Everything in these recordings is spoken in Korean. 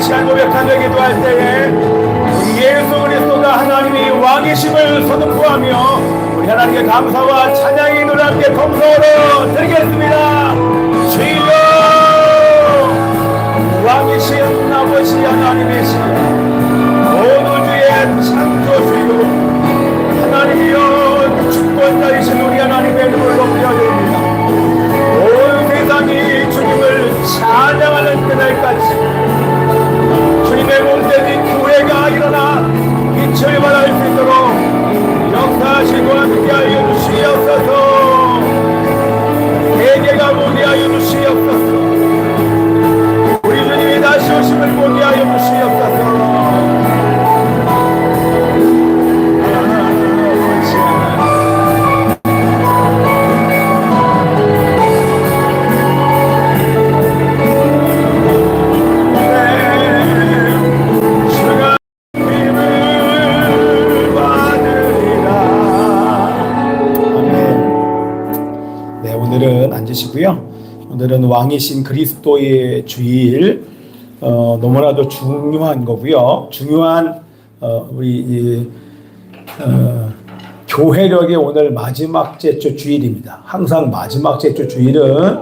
시간 고백하며 기도할 때에 우리 예수 그리스도가 하나님이 왕이심을 선포하며 우리 하나님께 감사와 찬양의 노래 함께 동성으로 드리겠습니다. 주여 왕이신 아버지 하나님이시여 온 우주의 창조주요 하나님이여 주권자이신 우리 하나님의 이름을 높여드립니다. 온 세상이 주님을 찬양하는 그날까지 주님의 몸된 교회가 일어나 빛을 발할 수 있도록 역사하시고 함께하여 주시옵소서. 세계가 보게 하여 주시옵소서. 우리 주님이 다시 오심을 보게 하여 주시옵소서. 앉으시고요. 오늘은 왕이신 그리스도의 주일, 너무나도 중요한 거고요. 중요한 우리 교회력의 오늘 마지막 제주 주일입니다. 항상 마지막 제주 주일은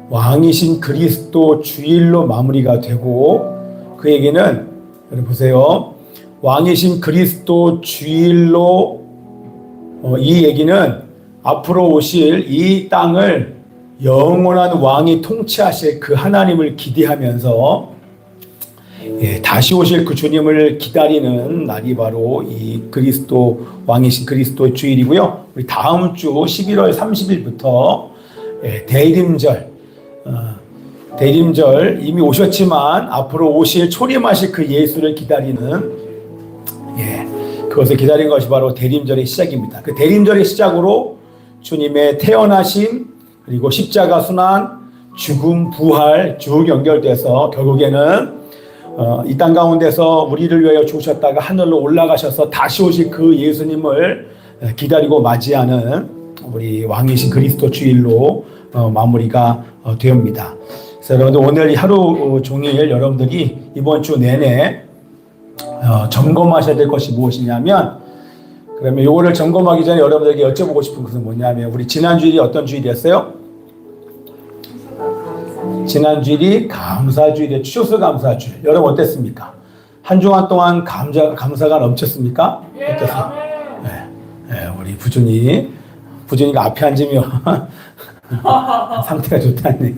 왕이신 그리스도 주일로 마무리가 되고, 그 얘기는 여러분 보세요. 왕이신 그리스도 주일로 이 얘기는 앞으로 오실 이 땅을 영원한 왕이 통치하실 그 하나님을 기대하면서 다시 오실 그 주님을 기다리는 날이 바로 이 그리스도 왕이신 그리스도 주일이고요. 우리 다음 주 11월 30일부터 대림절 이미 오셨지만 앞으로 오실 초림하실 그 예수를 기다리는 그것을 기다리는 것이 바로 대림절의 시작입니다. 그 대림절의 시작으로 주님의 태어나심 그리고 십자가 순환, 죽음, 부활 쭉 연결돼서 결국에는 이 땅 가운데서 우리를 위하여 죽으셨다가 하늘로 올라가셔서 다시 오실 그 예수님을 기다리고 맞이하는 우리 왕이신 그리스도 주일로 마무리가 되옵니다. 그래서 여러분들 오늘 하루 종일 여러분들이 이번 주 내내 점검하셔야 될 것이 무엇이냐면, 그러면 요거를 점검하기 전에 여러분들에게 여쭤보고 싶은 것은 뭐냐면, 우리 지난 주일이 어떤 주일이었어요? 지난 주일이 감사주일이에요. 추수감사주일. 여러분 어땠습니까? 한 주간 동안 감사가 넘쳤습니까? 어땠어요? 우리 부준이가 앞에 앉으면 상태가 좋다니.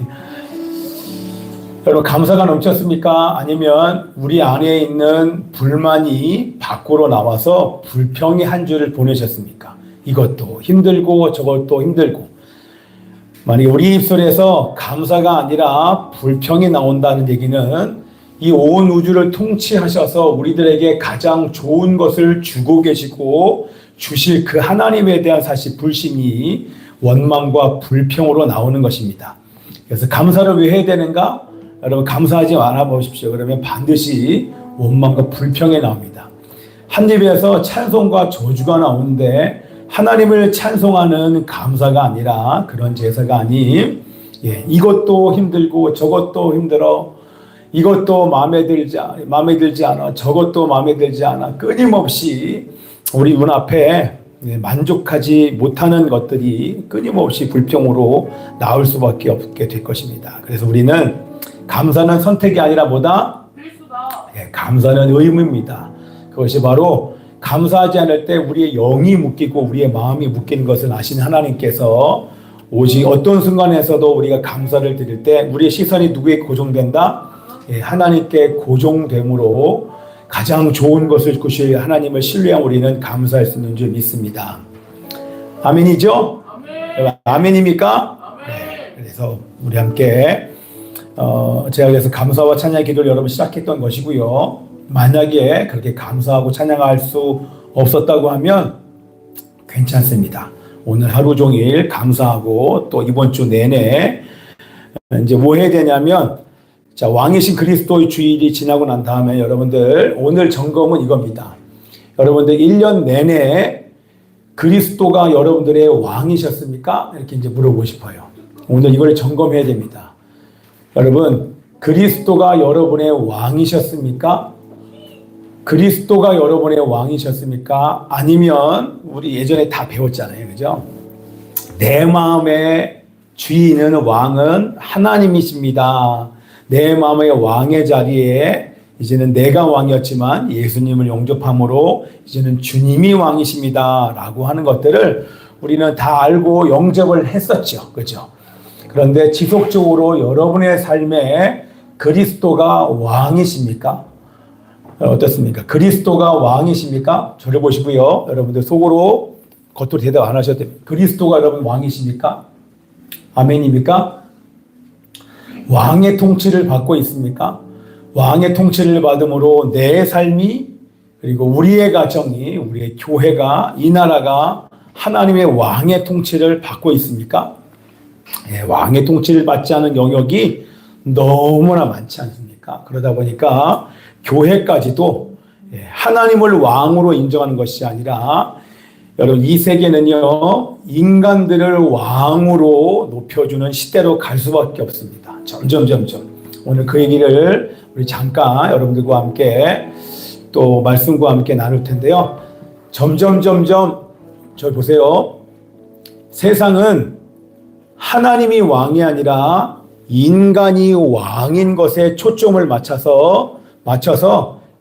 여러분 감사가 넘쳤습니까? 아니면 우리 안에 있는 불만이 밖으로 나와서 불평의 한 주를 보내셨습니까? 이것도 힘들고 저것도 힘들고. 만약에 우리 입술에서 감사가 아니라 불평이 나온다는 얘기는 이 온 우주를 통치하셔서 우리들에게 가장 좋은 것을 주고 계시고 주실 그 하나님에 대한 사실 불신이 원망과 불평으로 나오는 것입니다. 그래서 감사를 왜 해야 되는가? 여러분 감사하지 말아 보십시오. 그러면 반드시 원망과 불평이 나옵니다. 한 입에서 찬송과 저주가 나오는데 하나님을 찬송하는 감사가 아니라 그런 제사가 아닌 이것도 힘들고 저것도 힘들어, 이것도 마음에 들지 않아, 저것도 마음에 들지 않아, 끊임없이 우리 눈앞에 만족하지 못하는 것들이 끊임없이 불평으로 나올 수밖에 없게 될 것입니다. 그래서 우리는 감사는 선택이 아니라 뭐다? 감사는 의무입니다. 그것이 바로 감사하지 않을 때 우리의 영이 묶이고 우리의 마음이 묶이는 것을 아시는 하나님께서 오직 어떤 순간에서도 우리가 감사를 드릴 때 우리의 시선이 누구에게 고정된다? 하나님께 고정됨으로 가장 좋은 것을 주실 하나님을 신뢰한 우리는 감사할 수 있는 줄 믿습니다. 아멘이죠? 아멘. 아멘입니까? 아멘. 그래서 우리 함께 제가 그래서 감사와 찬양의 기도를 여러분 시작했던 것이고요. 만약에 그렇게 감사하고 찬양할 수 없었다고 하면 괜찮습니다. 오늘 하루 종일 감사하고 또 이번 주 내내 이제 뭐 해야 되냐면, 자, 왕이신 그리스도의 주일이 지나고 난 다음에 여러분들 오늘 점검은 이겁니다. 여러분들 1년 내내 그리스도가 여러분들의 왕이셨습니까? 이렇게 이제 물어보고 싶어요. 오늘 이걸 점검해야 됩니다. 여러분 그리스도가 여러분의 왕이셨습니까? 그리스도가 여러분의 왕이셨습니까? 아니면 우리 예전에 다 배웠잖아요. 그죠? 내 마음의 주인은 왕은 하나님이십니다. 내 마음의 왕의 자리에 이제는 내가 왕이었지만 예수님을 영접함으로 이제는 주님이 왕이십니다. 라고 하는 것들을 우리는 다 알고 영접을 했었죠. 그죠? 그런데 지속적으로 여러분의 삶에 그리스도가 왕이십니까? 어떻습니까? 그리스도가 왕이십니까? 저를 보시고요. 여러분들 속으로 겉으로 대답 안 하셔도 됩니다. 그리스도가 여러분 왕이십니까? 아멘입니까? 왕의 통치를 받고 있습니까? 왕의 통치를 받음으로 내 삶이 그리고 우리의 가정이 우리의 교회가 이 나라가 하나님의 왕의 통치를 받고 있습니까? 예, 왕의 통치를 받지 않은 영역이 너무나 많지 않습니까? 그러다 보니까 교회까지도 하나님을 왕으로 인정하는 것이 아니라 여러분 이 세계는요 인간들을 왕으로 높여주는 시대로 갈 수밖에 없습니다. 점점 오늘 그 얘기를 우리 잠깐 여러분들과 함께 또 말씀과 함께 나눌 텐데요. 점점 저 보세요. 세상은 하나님이 왕이 아니라 인간이 왕인 것에 초점을 맞춰서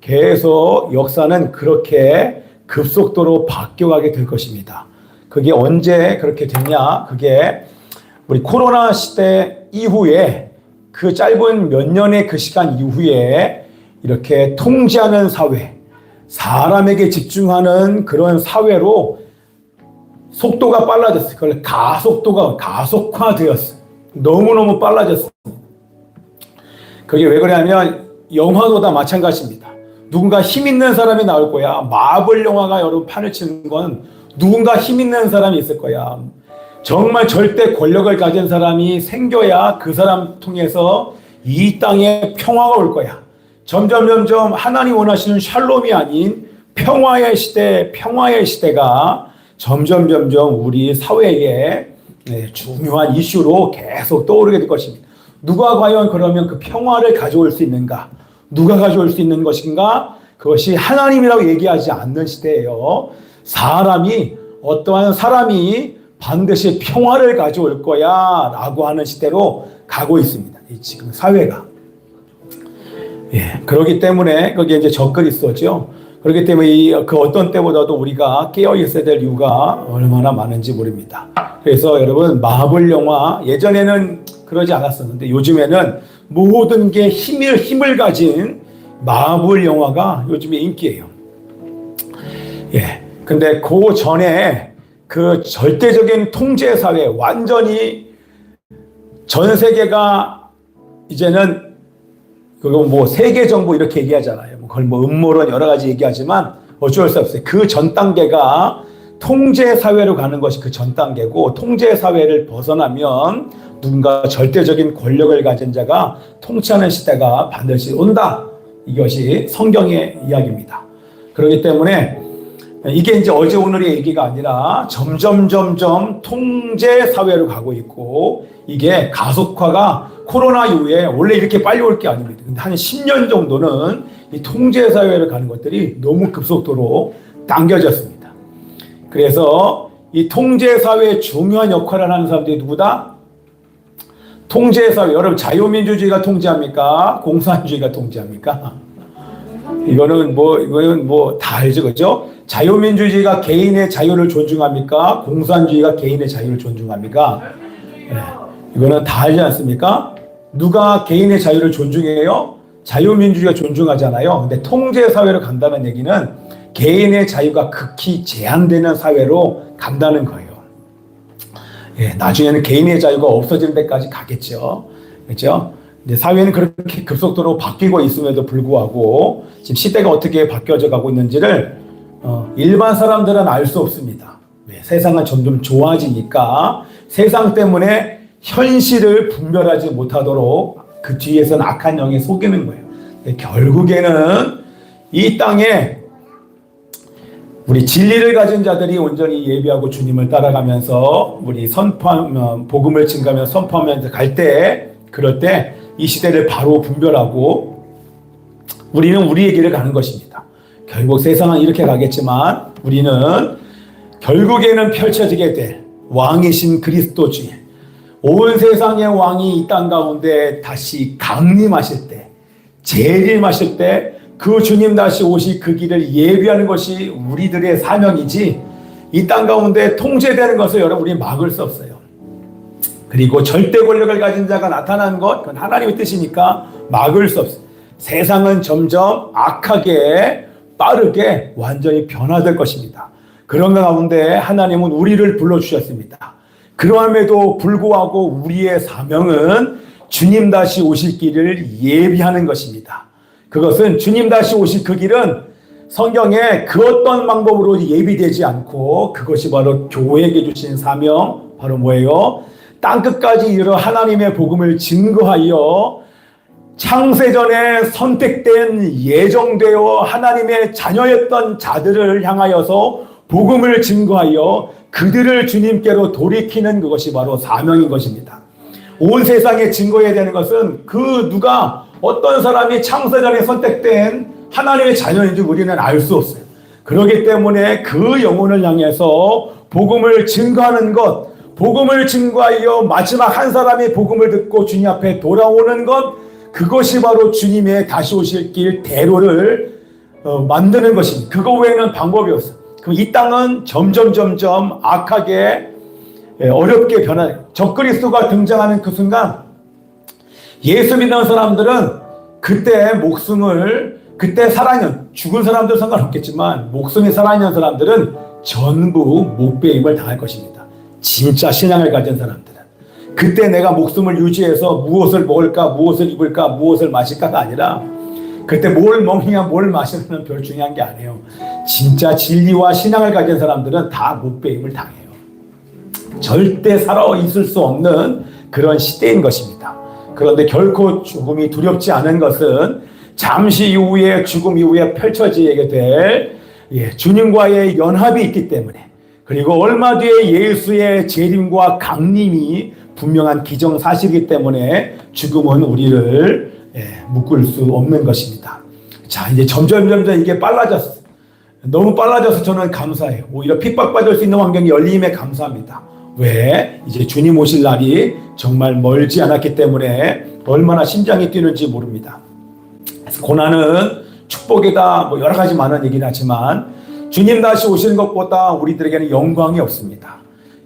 계속 역사는 그렇게 급속도로 바뀌어가게 될 것입니다. 그게 언제 그렇게 됐냐? 그게 우리 코로나 시대 이후에 그 짧은 몇 년의 그 시간 이후에 이렇게 통제하는 사회, 사람에게 집중하는 그런 사회로 속도가 빨라졌어요. 그걸 가속화되었어요. 너무너무 빨라졌어요. 그게 왜 그러냐면 영화도 다 마찬가지입니다. 누군가 힘 있는 사람이 나올 거야. 마블 영화가 여러분 판을 치는 건 누군가 힘 있는 사람이 있을 거야. 정말 절대 권력을 가진 사람이 생겨야 그 사람 통해서 이 땅에 평화가 올 거야. 점점 하나님 원하시는 샬롬이 아닌 평화의 시대가 점점 우리 사회에 중요한 이슈로 계속 떠오르게 될 것입니다. 누가 과연 그러면 그 평화를 가져올 수 있는가? 누가 가져올 수 있는 것인가? 그것이 하나님이라고 얘기하지 않는 시대예요. 어떠한 사람이 반드시 평화를 가져올 거야 라고 하는 시대로 가고 있습니다. 지금 사회가. 그렇기 때문에 거기에 이제 적그리스도죠. 그렇기 때문에 그 어떤 때보다도 우리가 깨어 있어야 될 이유가 얼마나 많은지 모릅니다. 그래서 여러분 마블 영화 예전에는 그러지 않았었는데 요즘에는 모든 게 힘을 가진 마블 영화가 요즘에 인기예요. 근데 그 전에 그 절대적인 통제 사회 완전히 전 세계가 이제는 그거 뭐 세계 정부 이렇게 얘기하잖아요. 그걸 뭐 음모론 여러 가지 얘기하지만 어쩔 수 없어요. 그 전 단계가 통제 사회로 가는 것이 그 전 단계고 통제 사회를 벗어나면 누군가 절대적인 권력을 가진 자가 통치하는 시대가 반드시 온다. 이것이 성경의 이야기입니다. 그렇기 때문에 이게 이제 어제 오늘의 얘기가 아니라 점점 통제 사회로 가고 있고 이게 가속화가 코로나 이후에 원래 이렇게 빨리 올 게 아닙니다. 근데 한 10년 정도는 이 통제 사회를 가는 것들이 너무 급속도로 당겨졌습니다. 그래서 이 통제 사회의 중요한 역할을 하는 사람들이 누구다? 통제 사회. 여러분 자유민주주의가 통제합니까? 공산주의가 통제합니까? 이거는 뭐 다 알죠, 그죠? 자유민주주의가 개인의 자유를 존중합니까? 공산주의가 개인의 자유를 존중합니까? 이거는 다 알지 않습니까? 누가 개인의 자유를 존중해요? 자유민주주의가 존중하잖아요. 근데 통제사회로 간다는 얘기는 개인의 자유가 극히 제한되는 사회로 간다는 거예요. 나중에는 개인의 자유가 없어지는 데까지 가겠죠. 그렇죠? 근데 사회는 그렇게 급속도로 바뀌고 있음에도 불구하고 지금 시대가 어떻게 바뀌어져 가고 있는지를 일반 사람들은 알 수 없습니다. 세상은 점점 좋아지니까 세상 때문에 현실을 분별하지 못하도록 그 뒤에서는 악한 영이 속이는 거예요. 결국에는 이 땅에 우리 진리를 가진 자들이 온전히 예비하고 주님을 따라가면서 우리 복음을 증가하면서 선포하면서 그럴 때 이 시대를 바로 분별하고 우리는 우리의 길을 가는 것입니다. 결국 세상은 이렇게 가겠지만 우리는 결국에는 펼쳐지게 될 왕이신 그리스도 주의, 온 세상의 왕이 이 땅 가운데 다시 강림하실 때, 재림하실 때 그 주님 다시 오실 그 길을 예비하는 것이 우리들의 사명이지, 이 땅 가운데 통제되는 것을 여러분 우리 막을 수 없어요. 그리고 절대 권력을 가진 자가 나타나는 것, 그건 하나님의 뜻이니까 막을 수 없어요. 세상은 점점 악하게 빠르게 완전히 변화될 것입니다. 그런 가운데 하나님은 우리를 불러주셨습니다. 그러함에도 불구하고 우리의 사명은 주님 다시 오실 길을 예비하는 것입니다. 그것은 주님 다시 오실 그 길은 성경에 그 어떤 방법으로 예비되지 않고 그것이 바로 교회에게 주신 사명, 바로 뭐예요? 땅끝까지 이르러 하나님의 복음을 증거하여 창세전에 선택된 예정되어 하나님의 자녀였던 자들을 향하여서 복음을 증거하여 그들을 주님께로 돌이키는 그것이 바로 사명인 것입니다. 온 세상에 증거해야 되는 것은 그 누가 어떤 사람이 창세전에 선택된 하나님의 자녀인지 우리는 알 수 없어요. 그렇기 때문에 그 영혼을 향해서 복음을 증거하는 것, 복음을 증거하여 마지막 한 사람이 복음을 듣고 주님 앞에 돌아오는 것, 그것이 바로 주님의 다시 오실 길 대로를 만드는 것입니다. 그거 외에는 방법이 없어요. 그럼 이 땅은 점점 악하게 어렵게 변화해요. 적그리스도가 등장하는 그 순간 예수 믿는 사람들은 그때 목숨을, 그때 살아있는, 죽은 사람들 상관없겠지만 목숨이 살아있는 사람들은 전부 목배임을 당할 것입니다. 진짜 신앙을 가진 사람들은. 그때 내가 목숨을 유지해서 무엇을 먹을까, 무엇을 입을까, 무엇을 마실까가 아니라 그때 뭘 먹느냐, 뭘 마시느냐는 별 중요한 게 아니에요. 진짜 진리와 신앙을 가진 사람들은 다 목배임을 당해요. 절대 살아 있을 수 없는 그런 시대인 것입니다. 그런데 결코 죽음이 두렵지 않은 것은 잠시 이후에, 죽음 이후에 펼쳐지게 될 주님과의 연합이 있기 때문에, 그리고 얼마 뒤에 예수의 재림과 강림이 분명한 기정사실이기 때문에 죽음은 우리를 묶을 수 없는 것입니다. 자, 이제 점점 이게 빨라졌어요. 너무 빨라져서 저는 감사해요. 오히려 핍박받을 수 있는 환경이 열림에 감사합니다. 왜? 이제 주님 오실 날이 정말 멀지 않았기 때문에 얼마나 심장이 뛰는지 모릅니다. 그래서 고난은 축복이다, 뭐 여러 가지 많은 얘기는 하지만 주님 다시 오시는 것보다 우리들에게는 영광이 없습니다.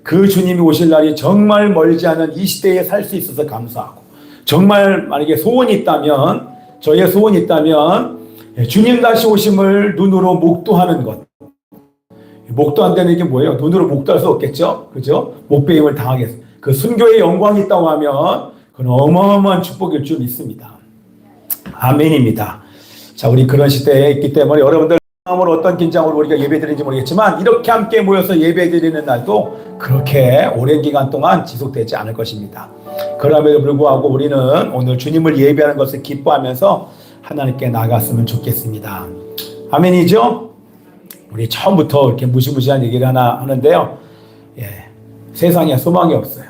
그 주님이 오실 날이 정말 멀지 않은 이 시대에 살 수 있어서 감사하고, 정말 만약에 소원이 있다면, 저의 소원이 있다면 주님 다시 오심을 눈으로 목도하는 것. 목도한다는 게 뭐예요? 눈으로 목도할 수 없겠죠? 그죠? 목배임을 당하겠어요. 그 순교의 영광이 있다고 하면 그건 어마어마한 축복일 줄 믿습니다. 아멘입니다. 자, 우리 그런 시대에 있기 때문에 여러분들 마음으로 어떤 긴장으로 우리가 예배드리는지 모르겠지만 이렇게 함께 모여서 예배드리는 날도 그렇게 오랜 기간 동안 지속되지 않을 것입니다. 그럼에도 불구하고 우리는 오늘 주님을 예배하는 것을 기뻐하면서 하나님께 나아갔으면 좋겠습니다. 아멘이죠? 우리 처음부터 이렇게 무시무시한 얘기를 하나 하는데요. 세상에 소망이 없어요.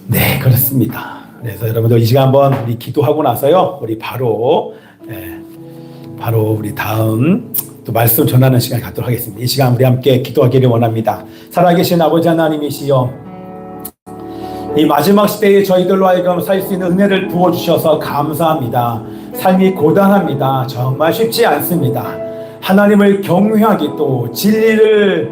네, 그렇습니다. 그래서 여러분들 이 시간 한번 우리 기도하고 나서요, 우리 바로 우리 다음 또 말씀 전하는 시간 갖도록 하겠습니다. 이 시간 우리 함께 기도하기를 원합니다. 살아계신 아버지 하나님이시여, 이 마지막 시대에 저희들로 하여금 살 수 있는 은혜를 부어주셔서 감사합니다. 삶이 고단합니다. 정말 쉽지 않습니다. 하나님을 경외하기, 또 진리를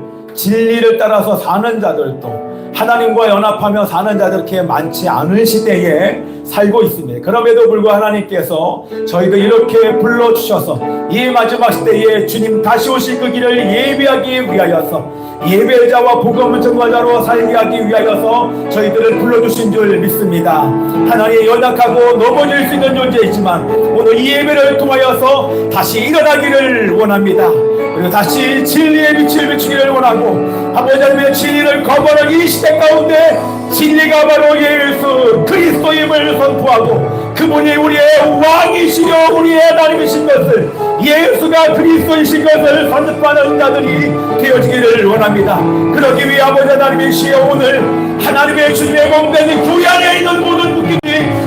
따라서 사는 자들도, 하나님과 연합하며 사는 자들 그렇게 많지 않은 시대에 살고 있습니다. 그럼에도 불구하고 하나님께서 저희들 이렇게 불러주셔서 이 마지막 시대에 주님 다시 오실 그 길을 예비하기 위하여서, 예배자와 복음을 전가자로 살게 하기 위하여서 저희들을 불러주신 줄 믿습니다. 하나님, 연약하고 넘어질 수 있는 존재이지만 오늘 이 예배를 통하여서 다시 일어나기를 원합니다. 그리고 다시 진리의 빛을 비추기를 원하고, 아버지 하나님의 진리를 거부하는 이 시대 가운데 진리가 바로 예수 그리스도임을 선포하고, 그분이 우리의 왕이시며 우리의 하나님이신 것을, 예수가 그리스도이신 것을 선포하는 자들이 되어지기를 원합니다. 그러기 위해 아버지 하나님이시여, 오늘 하나님의 주님의 몸된 교회 안에 있는 모든 국민이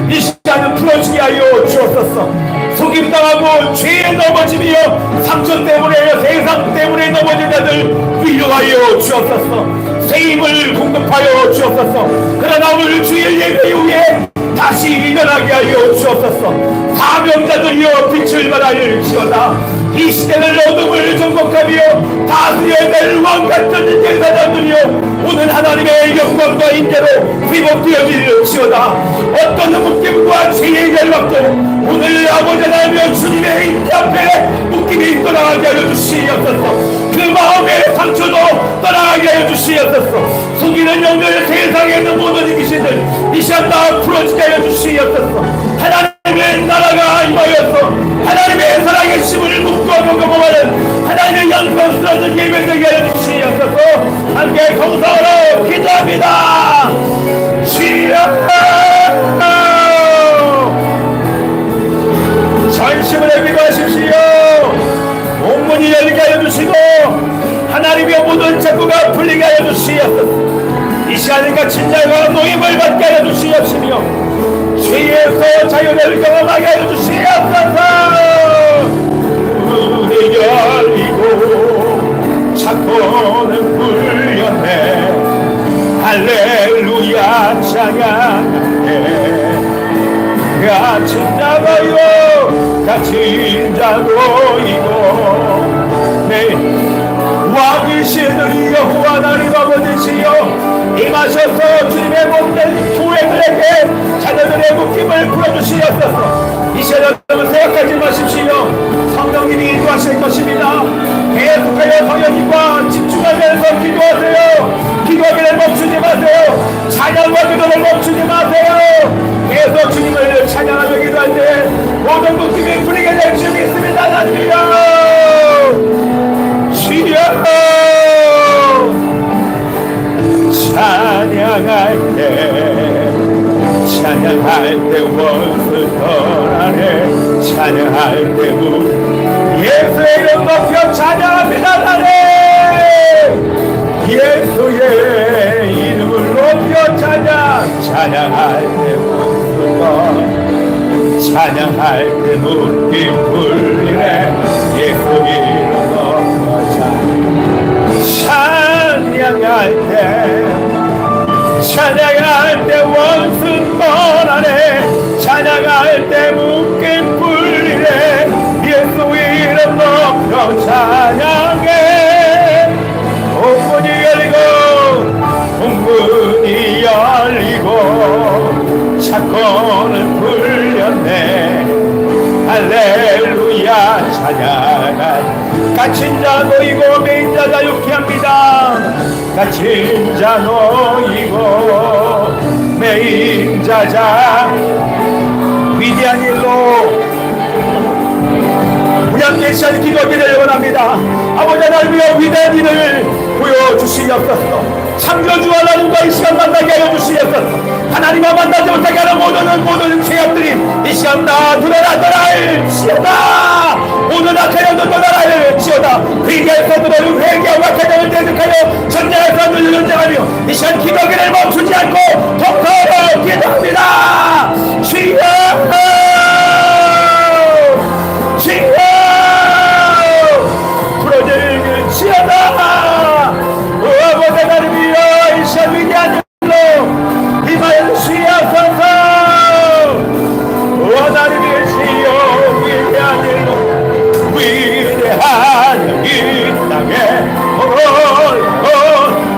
하는 풀어주게 하여 주옵소서. 속임당하고 죄에 넘어지며 상처 때문에 세상 때문에 사랑하는 자들 위로하여 주옵소서. 새 힘을 공급하여 주옵소서. 그러나 오늘 주일 예배 후에 다시 일어나게 하여 주옵소서. 사명자들이여 빛을 발하일지어다. 이 시대를 어둠을 정복하며 다스려야 될 왕같은 제사장들이여 오늘 하나님의 영광과 인재로 회복되어질지어다. 어떤 묶임과 죄의 결박도 오늘 아버지 하나님의 주님의 인재 앞에 묶임이 떠나가게 하여 주시옵소서. 그 마음의 상처도 떠나가게 하여 주시옵소서. 속이는 영들 세상에 있는 모든 귀신들 이 시간 다 풀어지게 하여 주시옵소서. 하나님의 나라가 임하여서 하나님의 사랑의 힘을 묶고 경험하는 하나님의 영광스러운 예배되게 하여 주시옵소서. 함께 동성으로 기도합니다. 주여 전심을 기도하십시오. 온문이 열리게 하여 주시고 하나님의 모든 책구가 풀리게 하여 주시옵소서. 이 시간에 진자가 노임을 받게 하여 주시옵시며 죄에서 자유를 경험하게 하여 주시옵소서. 문이 열리고 창고는 풀렸네. 할렐루야 찬양하네. 갇힌 자가요 갇힌 자고이고 왕이시는 여호와 하나님 아버지시여 임하셔서 주님의 몸된 교회들에게 자녀들의 묶임을 풀어주시옵소서. 이 시간 여러분 생각하지 마십시오. 성령님이 인도하실 것입니다. 계속하여 성령님과 집중하면서 기도하세요. 기도하기를 멈추지 마세요. 찬양과 기도를 멈추지 마세요. 계속 주님을 찬양하며 기도할 때 모든 묶임이 풀리게 될 줄 믿습니다. 할렐루야. 주여 찬양할 때 원수 떠나네. 찬양할 때 예수의 이름 높여 찬양합니다. 하나님 예수의 이름을 높여 찬양할 때 원수 떠 찬양할 때 묶임 풀리네. 예수 이름 높여 찬양할 때 원수 떠나네. 찬양할 때 묶임 풀리네. 예수 이름 높여 찬양해. 문이 열리고 사건을 풀렸네. 할렐루야 찬양할. 갇힌 자 놓이고 매인 자 자유케 합니다. 갇힌 자 놓이고 매인 자 위대한 일로 우리 함께 시간 기도하기를 원합니다. 아버지 하나님의 위대한 일을 보여주시옵소서. 창조주 하나님과 이 시간 만나게 하여 주시옵소서. 하나님과 만나지 못하게 하는 모든 죄악들이 이 시간 다 드러나더라할지어다. 모든 악한 영도 떠나갈지어다. 회개할 사람들을 회개하고 악한 영을 대적하여 전쟁할 사람들을 전쟁하며 이 시간 기도하기를 멈추지 않고 독하여 기도합니다. 주여 풀어질지어다. 아버지 하나님이여 이 시간 위대한 일로 임하여 주시옵소서. 하나님이시여 위대한 일로 위대한 이 땅에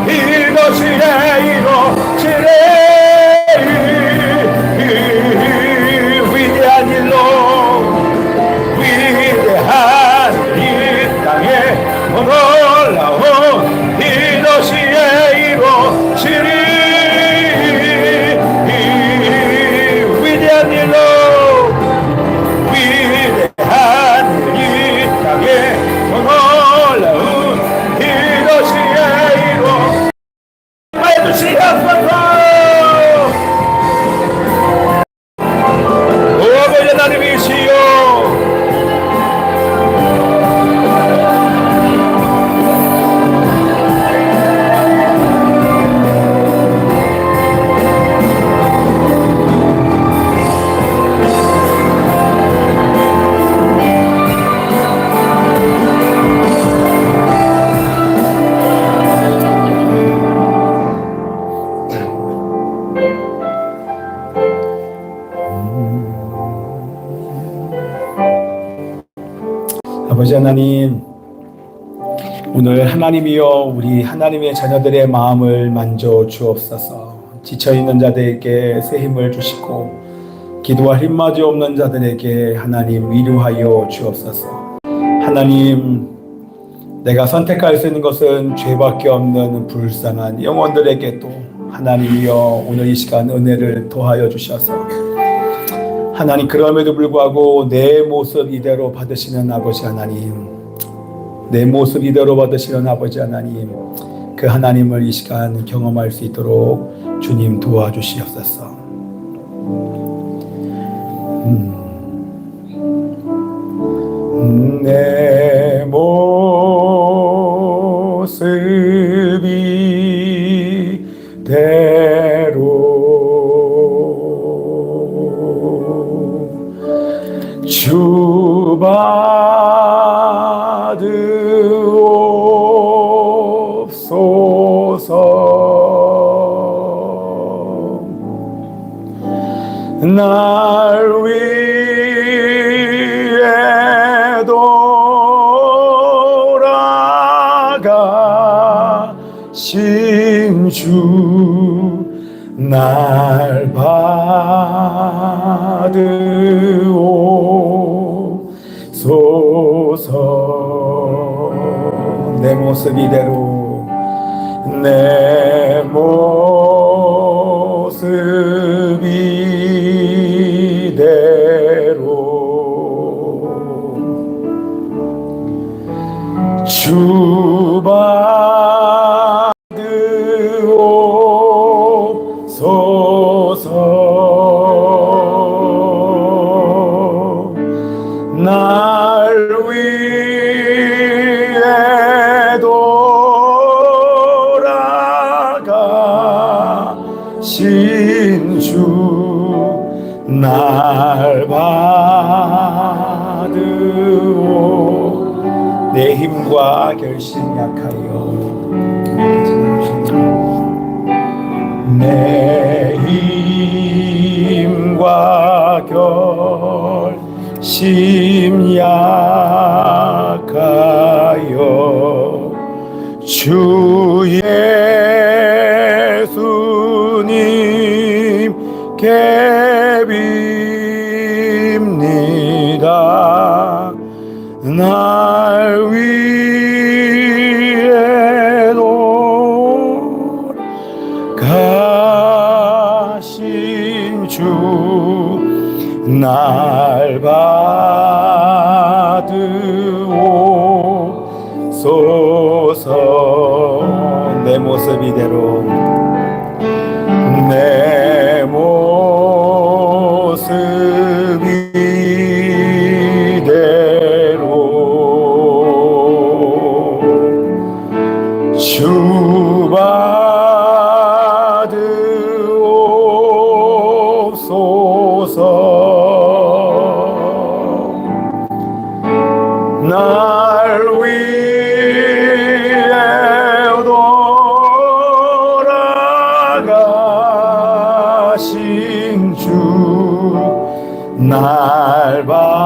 이것이 이루어지네. 위대한 아버지 하나님, 오늘 하나님이여 우리 하나님의 자녀들의 마음을 만져 주옵소서. 지쳐있는 자들에게 새 힘을 주시고 기도할 힘마저 없는 자들에게 하나님 위로하여 주옵소서. 하나님, 내가 선택할 수 있는 것은 죄밖에 없는 불쌍한 영혼들에게 또 하나님이여 오늘 이 시간 은혜를 더하여 주셔서 하나님, 그럼에도 불구하고 내 모습 이대로 받으시는 아버지 하나님, 내 모습 이대로 받으시는 아버지 하나님, 그 하나님을 이 시간 경험할 수 있도록 주님 도와주시옵소서. 내 모습이 대로 주 받으옵소서. 날 위해 돌아가신 주 날 받으옵소서. 내 모습 이대로, 내 모습 이대로 주 받으옵소서. 날 위해 돌아가신 주 날 받으오. 내 힘과 결심 약하여, 내 힘과 결심 약하여 주 예수님께 빕니다. 날 위해 돌아가신 주 날 받으옵소서. 내 모습 이대로, 내 모습 이대로 주 받으옵소서. 날 위해 돌아가신 주 날 받으옵소서.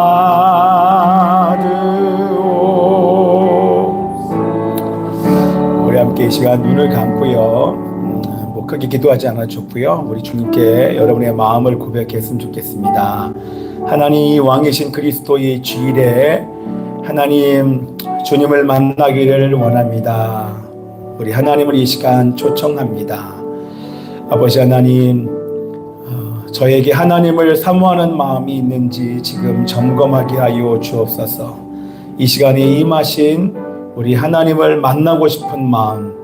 우리 함께 이 시간 눈을 감고요. 크게 기도하지 않아도 좋고요. 우리 주님께 여러분의 마음을 고백했으면 좋겠습니다. 하나님, 왕이신 그리스도의 주일에 하나님 주님을 만나기를 원합니다. 우리 하나님을 이 시간 초청합니다. 아버지 하나님, 저에게 하나님을 사모하는 마음이 있는지 지금 점검하게 하여 주옵소서. 이 시간에 임하신 우리 하나님을 만나고 싶은 마음,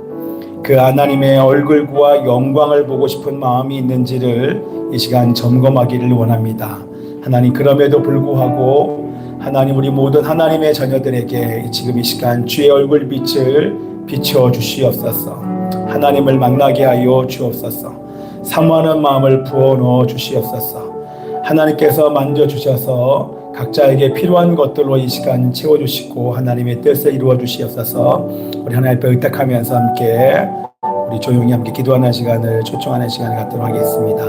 그 하나님의 얼굴과 영광을 보고 싶은 마음이 있는지를 이 시간 점검하기를 원합니다. 하나님, 그럼에도 불구하고 하나님, 우리 모든 하나님의 자녀들에게 지금 이 시간 주의 얼굴 빛을 비춰 주시옵소서. 하나님을 만나게 하여 주옵소서. 사모하는 마음을 부어넣어 주시옵소서. 하나님께서 만져주셔서 각자에게 필요한 것들로 이 시간 채워주시고 하나님의 뜻을 이루어 주시옵소서. 우리 하나님 앞에 의탁하면서 함께 우리 조용히 함께 기도하는 시간을 초청하는 시간을 갖도록 하겠습니다.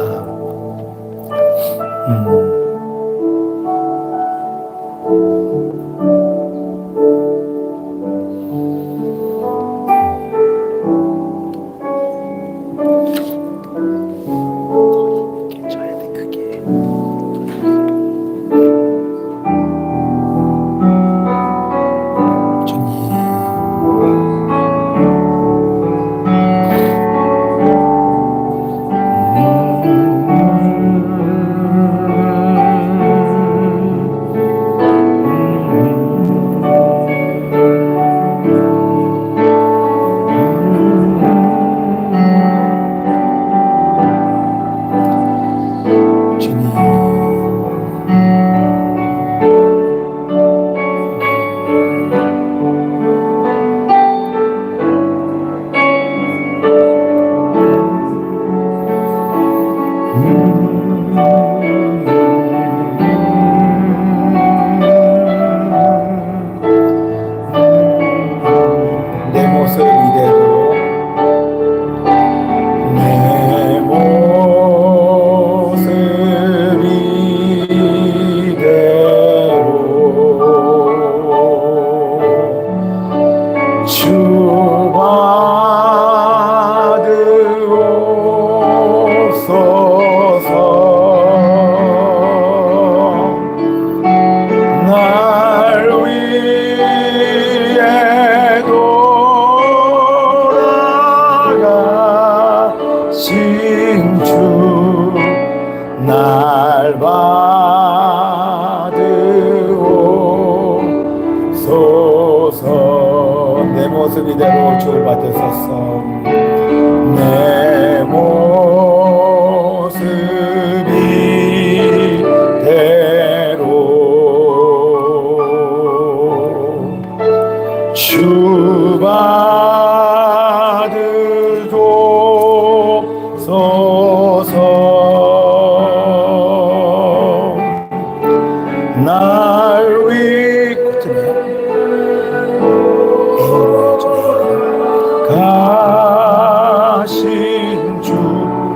주옵소서. 내 모습 이대로 주를 받으소서. 내 모습 이대로 주 받으소서. 날 위 가신 주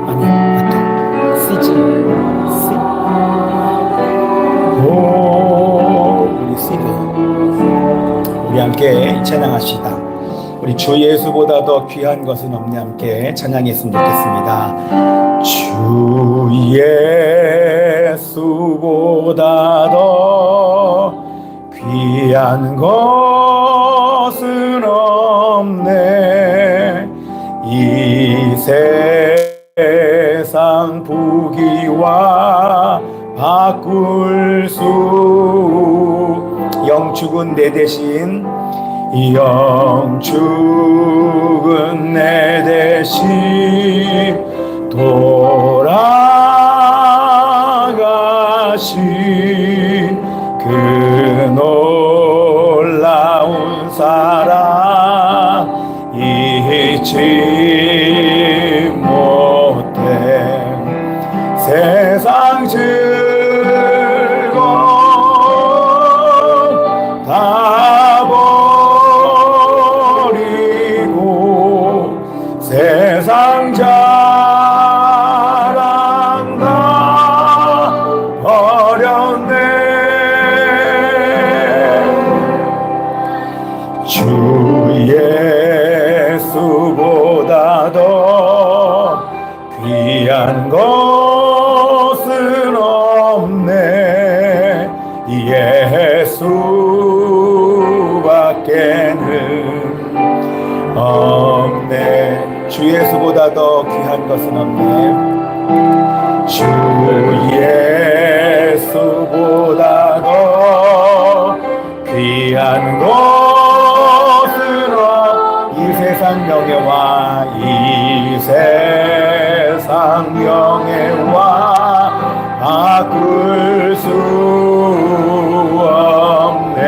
아니 맞다 C지 C 오 우리 C네. 우리 함께 찬양합시다. 우리 주 예수보다 더 귀한 것은 없네. 함께 찬양했으면 좋겠습니다. 주 예수보다 더 귀한 것은 없네. 이 세상 부귀와 바꿀 수 영축은 내 대신 영축은 내 대신 돌아가신 그 놀라운 사랑 잊지 못해. 세상 즐거움 다 버리고 세상 자랑 다 버렸네. 주 예수보다 더 귀한 것은 없네. 예수밖에는 없네. 주 예수보다 더 귀한 것은 없네. 주 예수보다 더 귀한 것은 이 세상 명예와 이 세상 명예와 바꿀 수 없네.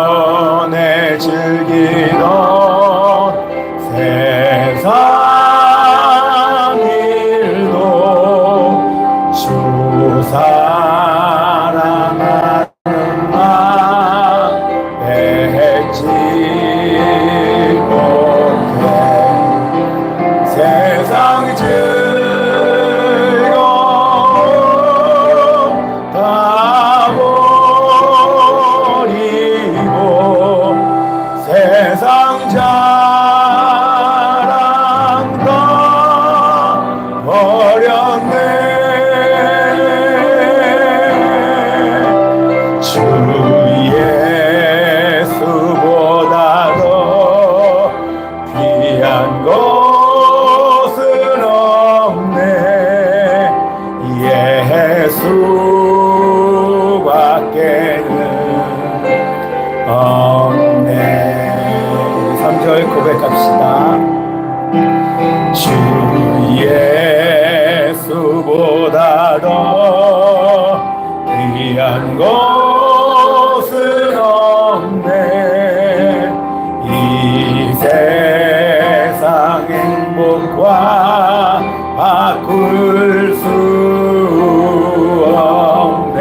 이전에 즐기던 세상 일도 주 사랑하는 마음 맺지 못해. 세상 즐거움 다 버리고 세상 자랑 다 버렸네. 주 예수보다 더 귀한 것은 없네. 예수밖에는 없네. 3절 고백합시다. 주 예수보다 더 귀한 것은 없네. 이 세상 행복과 바꿀 수 없네.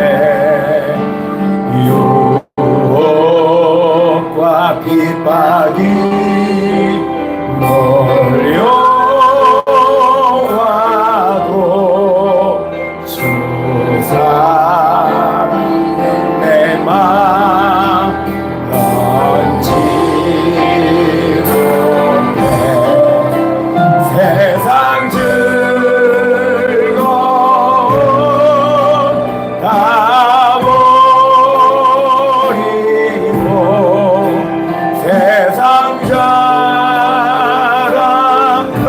유혹과 핍박이 몰려와도 주 사랑은 내 맘 변치 못해. 세상 즐거움 다 버리고 세상 자랑 다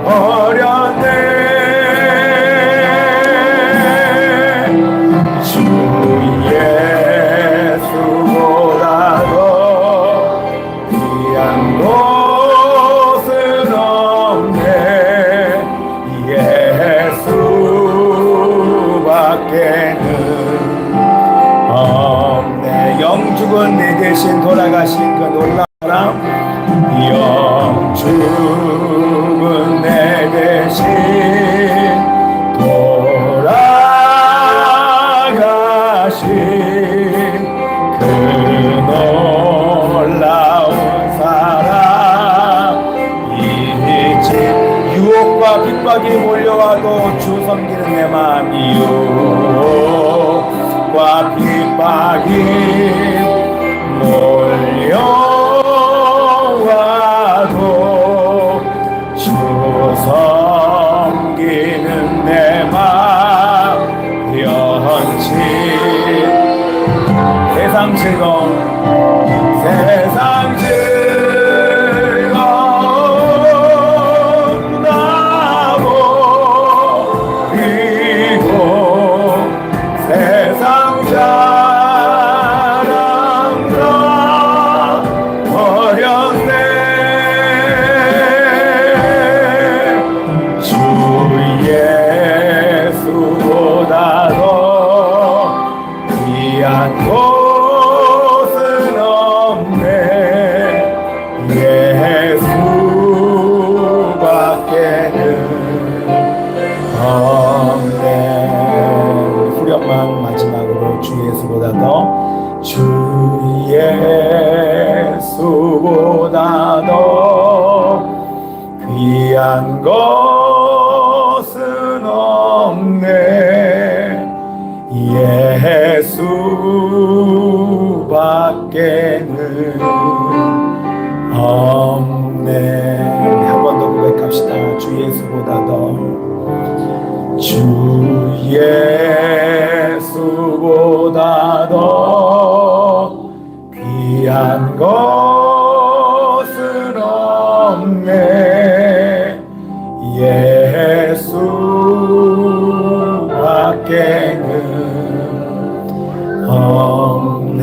버렸네. 주 없네. 영죽은 내 대신 돌아가신 그 놀라운 사랑. 영죽은 내 대신 돌아가신 그 놀라운 사랑. 이제 유혹과 핍박이 몰려와도 주 섬기는 내 마음이 유혹과 핍박이 몰려와도 주 섬기는 내 마음. 현실 세상 즐거움 세상 즐거움 나고 그리고 세상 자랑과 버렸네. 주 예수보다도 귀한 곳은 없네. 예수밖에는 없네. 후렴만 마지막으로 주 예수보다도 주 예수보다도 귀한 것은 없네. 예수밖에는 없네. 한 번 더 고백합시다. 주 예수보다도 주 예수보다도 귀한 것은 없네. 예수밖에는 없네.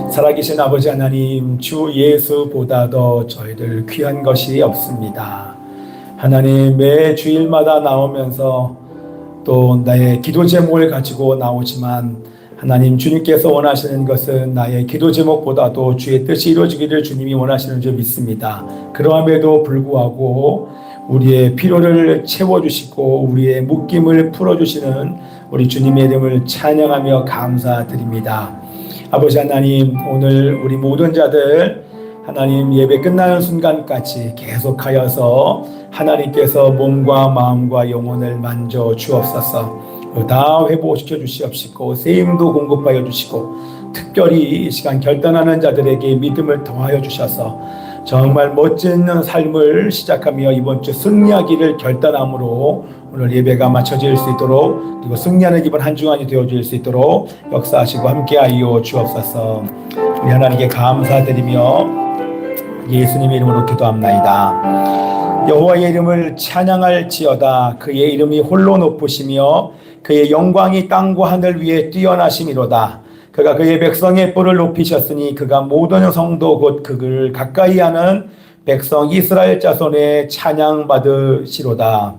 살아계신 아버지 하나님, 주 예수보다도 저희들 귀한 것이 없습니다. 하나님, 매 주일마다 나오면서 또 나의 기도 제목을 가지고 나오지만 하나님, 주님께서 원하시는 것은 나의 기도 제목보다도 주의 뜻이 이루어지기를 주님이 원하시는 줄 믿습니다. 그러함에도 불구하고 우리의 필요를 채워주시고 우리의 묶임을 풀어주시는 우리 주님의 이름을 찬양하며 감사드립니다. 아버지 하나님, 오늘 우리 모든 자들 하나님 예배 끝나는 순간까지 계속하여서 하나님께서 몸과 마음과 영혼을 만져 주옵소서. 다 회복시켜 주시옵시고 세임도 공급하여 주시고 특별히 이 시간 결단하는 자들에게 믿음을 더하여 주셔서 정말 멋진 삶을 시작하며 이번 주 승리하기를 결단함으로 오늘 예배가 마쳐질 수 있도록, 그리고 승리하는 이번 한 주간이 되어질 수 있도록 역사하시고 함께하여 주옵소서. 우리 하나님께 감사드리며 예수님의 이름으로 기도합나이다. 여호와의 이름을 찬양할지어다. 그의 이름이 홀로 높으시며 그의 영광이 땅과 하늘 위에 뛰어나심이로다. 그가 그의 백성의 뿔을 높이셨으니 그가 모든 성도 곧 그를 가까이 하는 백성 이스라엘 자손의 찬양 받으시로다.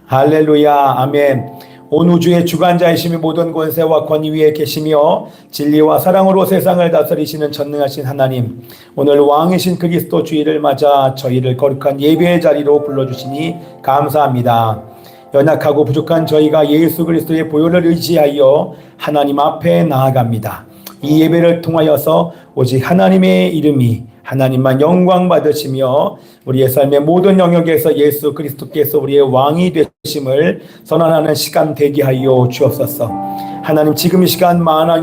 할렐루야. 아멘. 온 우주의 주관자이시며 모든 권세와 권위 위에 계시며 진리와 사랑으로 세상을 다스리시는 전능하신 하나님, 오늘 왕이신 그리스도 주일을 맞아 저희를 거룩한 예배의 자리로 불러주시니 감사합니다. 연약하고 부족한 저희가 예수 그리스도의 보혈을 의지하여 하나님 앞에 나아갑니다. 이 예배를 통하여서 오직 하나님의 이름이 하나님만 영광 받으시며 우리의 삶의 모든 영역에서 예수 그리스도께서 우리의 왕이 되심을 선언하는 시간 되게 하여 주옵소서. 하나님, 지금 이 시간 만왕의